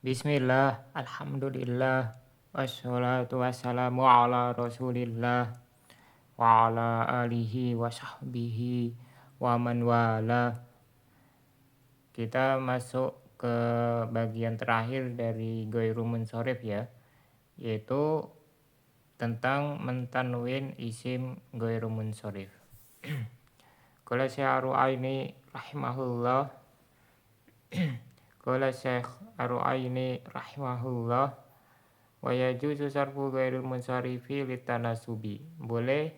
Bismillah, alhamdulillah, wassalatu wassalamu ala rasulillah, wa ala alihi wa sahbihi wa man wala. Kita masuk ke bagian terakhir dari Ghairu Munsharif ya, yaitu tentang mentanwin isim Ghairu Munsharif. Qala Syekh Ar-Ru'aini rahimahullah, qala Syekh Ar-Ru'aini rahimahullah, wa yajuzu sarfu ghairil munsarifi litanasubi. Boleh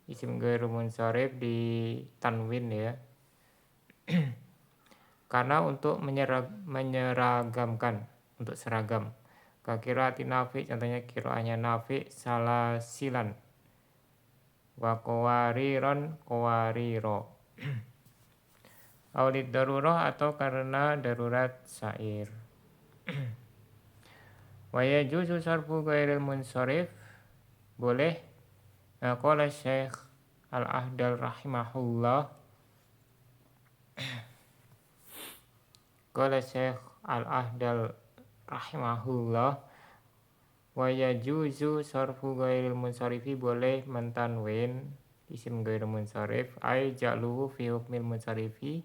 isim ghairul munsharif ditanwin ya. Karena untuk menyeragamkan, untuk seragam. Kakiraati Nafi, contohnya kiraannya Nafi salah silan. Wa qawariron qawariro. Aulid darurah atau karena darurat syair. Wa yajuzu sarfu ghairil munsharif. Boleh. Qala Syekh Al-Ahdal rahimahullah. Qala Syekh Al-Ahdal rahimahullah, wa yajuzu sarfu ghairil munsarifi, boleh mentanwin isim ghairil munsarif ay ja'luhu fi hukmil munsarifi,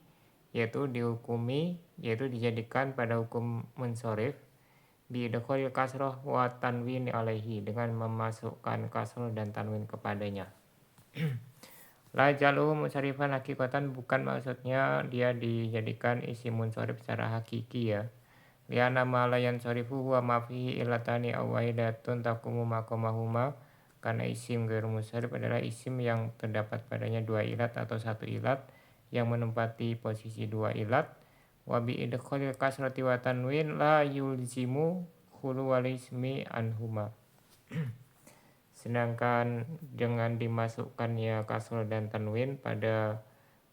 yaitu dihukumi, yaitu dijadikan pada hukum munsarif bi idkhalil kasrah wa tanwin alaihi, dengan memasukkan kasrah dan tanwin kepadanya. La jaluhu munsharifan hakikatan, bukan maksudnya dia dijadikan isim munsharif secara hakiki ya. Liana ma la yansarifu huwa ma fihi illatani aw wahidatun taqumu maqamahuma, karena isim ghairu munsharif adalah isim yang terdapat padanya dua ilat atau satu ilat yang menempati posisi dua ilat. Wa bi idkhalil kasrati wa tanwin la yulzimu khulu wal ismi anhuma. Sedangkan dengan dimasukkannya kasrah dan tanwin pada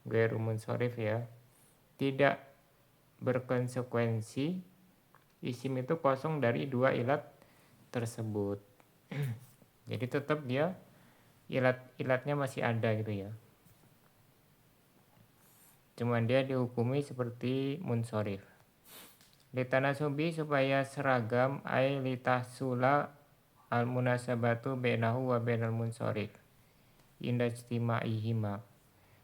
ghairu munsharif ya, tidak berkonsekuensi isim itu kosong dari dua ilat tersebut. Jadi tetap dia ilatnya masih ada gitu ya. Cuman dia dihukumi seperti munsharif. Litanasubi, supaya seragam, ay litahsula al-munasabatu bainahu wa bainal munsharif inda ijtima'ihima,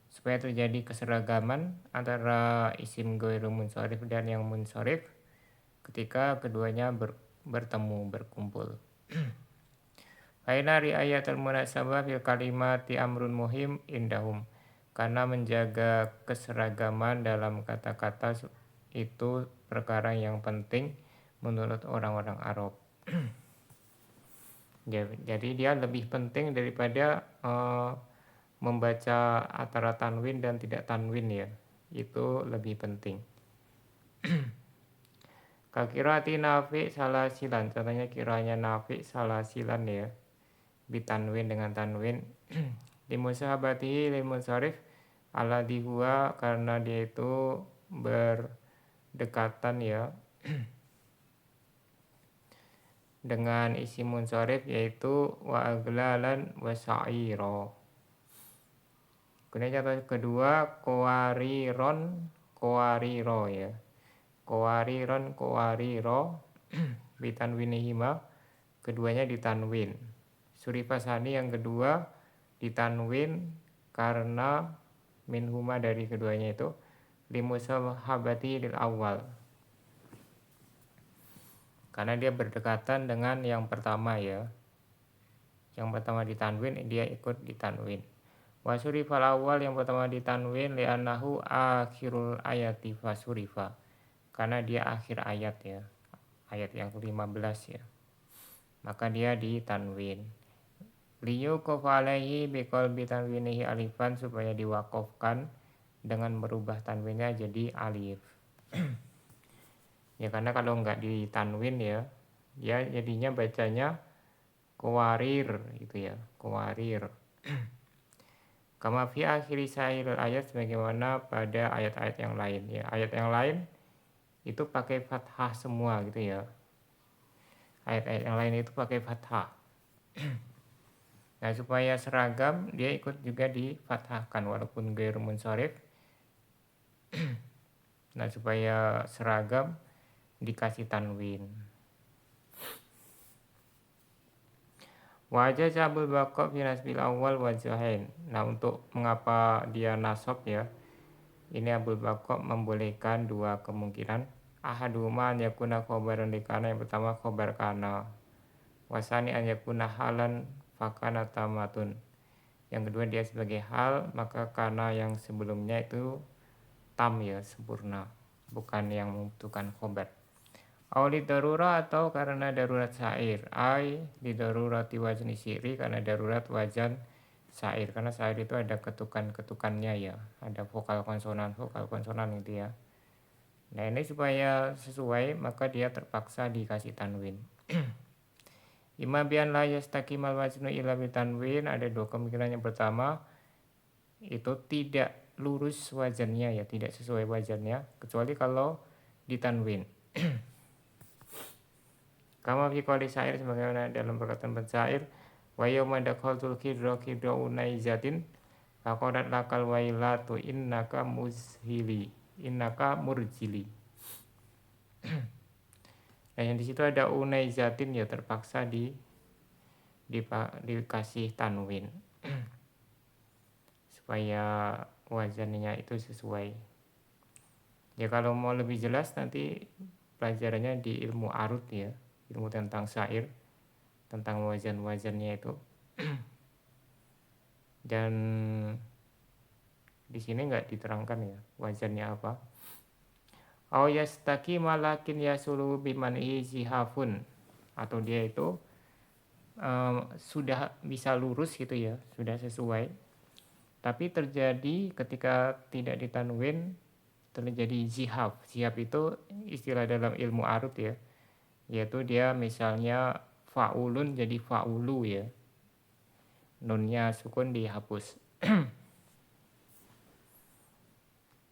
supaya terjadi keseragaman antara isim ghairu munsharif dan yang munsharif ketika keduanya bertemu, berkumpul. Aina riayatul munasabah fil kalimati amrun muhim indahum, karena menjaga keseragaman dalam kata-kata itu perkara yang penting menurut orang-orang Arab. Jadi dia lebih penting daripada membaca antara tanwin dan tidak tanwin ya. Itu lebih penting. Kakirati Nafi salah silan, contohnya kiranya Nafi salah silan ya. Bitanwin dengan tanwin. Limusahabatihi limunsharif alladhi huwa, karena dia itu berdekatan ya dengan isim munsharif, yaitu wa aglalan wa sa'iro. Kemudian contoh kedua qawariron qawariro ya. Qawariron qawariro bitanwinihima, keduanya ditanwin. Surifasani yang kedua ditanwin karena minhuma, dari keduanya itu, limusahabati lil awal, karena dia berdekatan dengan yang pertama ya. Yang pertama ditanwin, dia ikut ditanwin. Wasurifal awal, yang pertama ditanwin, li'annahu akhirul ayati fasurifa, karena dia akhir ayat ya, ayat yang ke-15 ya, maka dia ditanwin. Liyuqaf alaihi biqalbi tanwinihi alifan, supaya diwakofkan dengan merubah tanwinnya jadi alif. Ya karena kalau nggak ditanwin ya, dia jadinya bacanya qawarir gitu ya, qawarir. Kama fi akhiri sa'iril ayat, sebagaimana pada ayat-ayat yang lain ya. Ayat yang lain itu pakai fathah semua gitu ya. Ayat-ayat yang lain itu pakai fathah. Nah, supaya seragam dia ikut juga difathahkan walaupun ghairu munsharif. Nah, supaya seragam dikasih tanwin. Wajah cabul bakok fi nasbil awal wajahin. Nah, untuk mengapa dia nasab ya, ini Abul Bakok membolehkan dua kemungkinan. Ahaduma an yakuna khobaran likana, yang pertama khobar kana, wasani an yakuna halan fakana tamatun, yang kedua dia sebagai hal, maka kana yang sebelumnya itu tam ya, sempurna, bukan yang membutuhkan khobar. Auli darura, atau karena darurat syair, ai di darurati wajan isyiri, karena darurat wajan syair, karena syair itu ada ketukan-ketukannya ya, ada vokal konsonan gitu ya. Nah, ini supaya sesuai maka dia terpaksa dikasih tanwin. Ima bian la yastaqimal waznu illa bitanwin, ada dua kemungkinan. Yang pertama itu tidak lurus wajannya ya, tidak sesuai wajannya kecuali kalau ditanwin. Kama fi qouli syair, sebagaimana dalam perkataan penyair, wa yauma dakhaltul khidra unaizatin faqadat lakal wailatu innaka murjili. Nah, yang di situ ada unaizatin ya, terpaksa dikasih tanwin supaya wazannya itu sesuai. Ya kalau mau lebih jelas nanti pelajarannya di ilmu arud ya, ilmu tentang syair, tentang wazan-wazannya itu. Dan di sini nggak diterangkan ya wazannya apa. Au yastaki malakin yasulu bimani zihafun, atau dia itu sudah bisa lurus gitu ya, sudah sesuai, tapi terjadi ketika tidak ditanwin terjadi zihaf. Zihaf itu istilah dalam ilmu arud ya, yaitu dia misalnya faulun jadi faulu ya, nunnya sukun dihapus.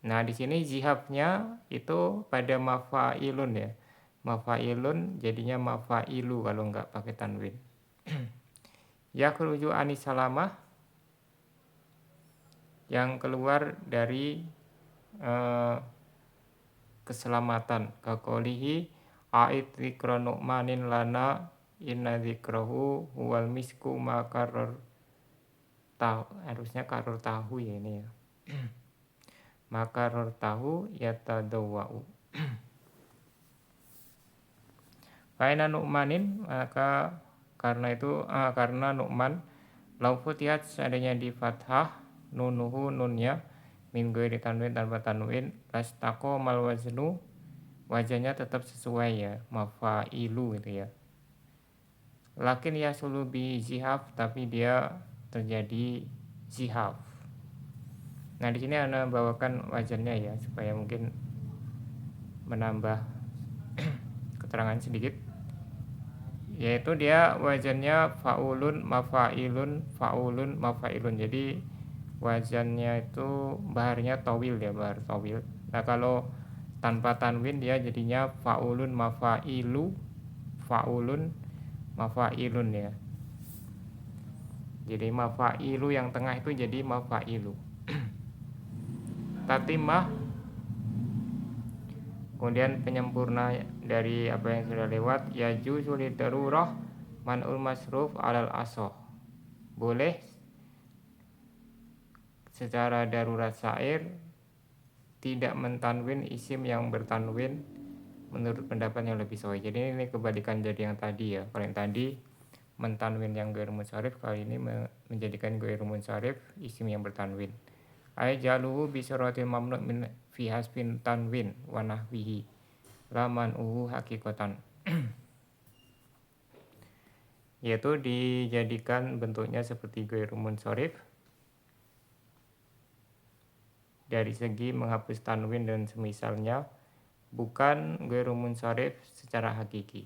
Nah, di sini zihafnya itu pada mafailun ya, mafailun jadinya mafailu kalau nggak pakai tanwin. Yakhruju anis salamah, yang keluar dari keselamatan. Kakolihi a'id dzikra nu'manin lana inna dzikrahu huwal misku makaror tahu, harusnya karor tahu ya ini ya. Makaror tahu yatadawwa'u. Faina nu'manin, maka karena itu karena nu'man lau futihat, seandainya di fathah nunuhu nunnya min ghairi tanwin, tanpa tanwin, lastaqo mal waznu, wajahnya tetap sesuai ya, mafailu gitu ya. Lakin yasulu bi zihaf, tapi dia terjadi zihaf. Nah, di sini Anda bawakan wajannya ya supaya mungkin menambah keterangan sedikit. Yaitu dia wajannya faulun mafailun. Jadi wajannya itu baharnya tawil ya, bahar tawil. Nah, kalau tanpa tanwin dia jadinya faulun mafailun ya. Jadi mafailu yang tengah itu jadi mafailu. Tatimah, kemudian penyempurna dari apa yang sudah lewat, yajuzu lidarurah man'ul masruf alal asoh, boleh secara darurat syair tidak mentanwin isim yang bertanwin menurut pendapat yang lebih sahih. Jadi ini kebalikan dari yang tadi ya. Kalau yang tadi mentanwin yang ghairu munsharif, kali ini menjadikan ghairu munsharif isim yang bertanwin. Ay jaluhu bisuratil mamnu min fi hasbin tanwin wa nahwihi laman uhu hakikatan. Yaitu dijadikan bentuknya seperti ghairu munsharif dari segi menghapus tanwin dan semisalnya, bukan ghairu munsharif secara hakiki.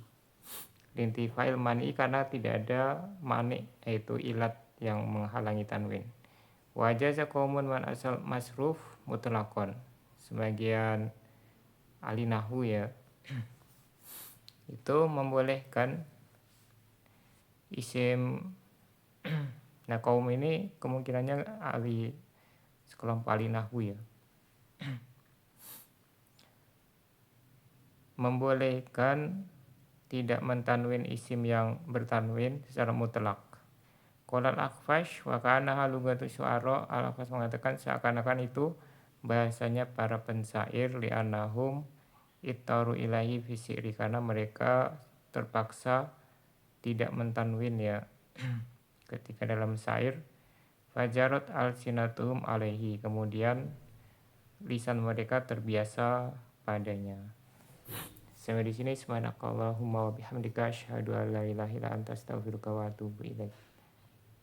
Lintifail mani, karena tidak ada mani, yaitu ilat yang menghalangi tanwin. Wajaza qaumun man asal masruf mutlaqon, sebagian ahli nahwu ya itu membolehkan isim. Nah, kaum ini kemungkinannya ahli sekelompok ahli nahwu ya. membolehkan tidak mentanwin isim yang bertanwin secara mutlak. Qolal Akhfash wa kana halugatu syu'ara, Al-Akhfash mengatakan seakan-akan itu bahasanya para pensair li'annahum ittaru ilahi fi syi'ri, karena mereka terpaksa tidak mentanwin ya ketika dalam syair. Fajarat al-sinatuhum alaihi, kemudian lisan mereka terbiasa padanya. Sampai di sini subhanakallahumma wa bihamdika asyhadu an la ilaha illa anta astaghfiruka wa atubu ilaik.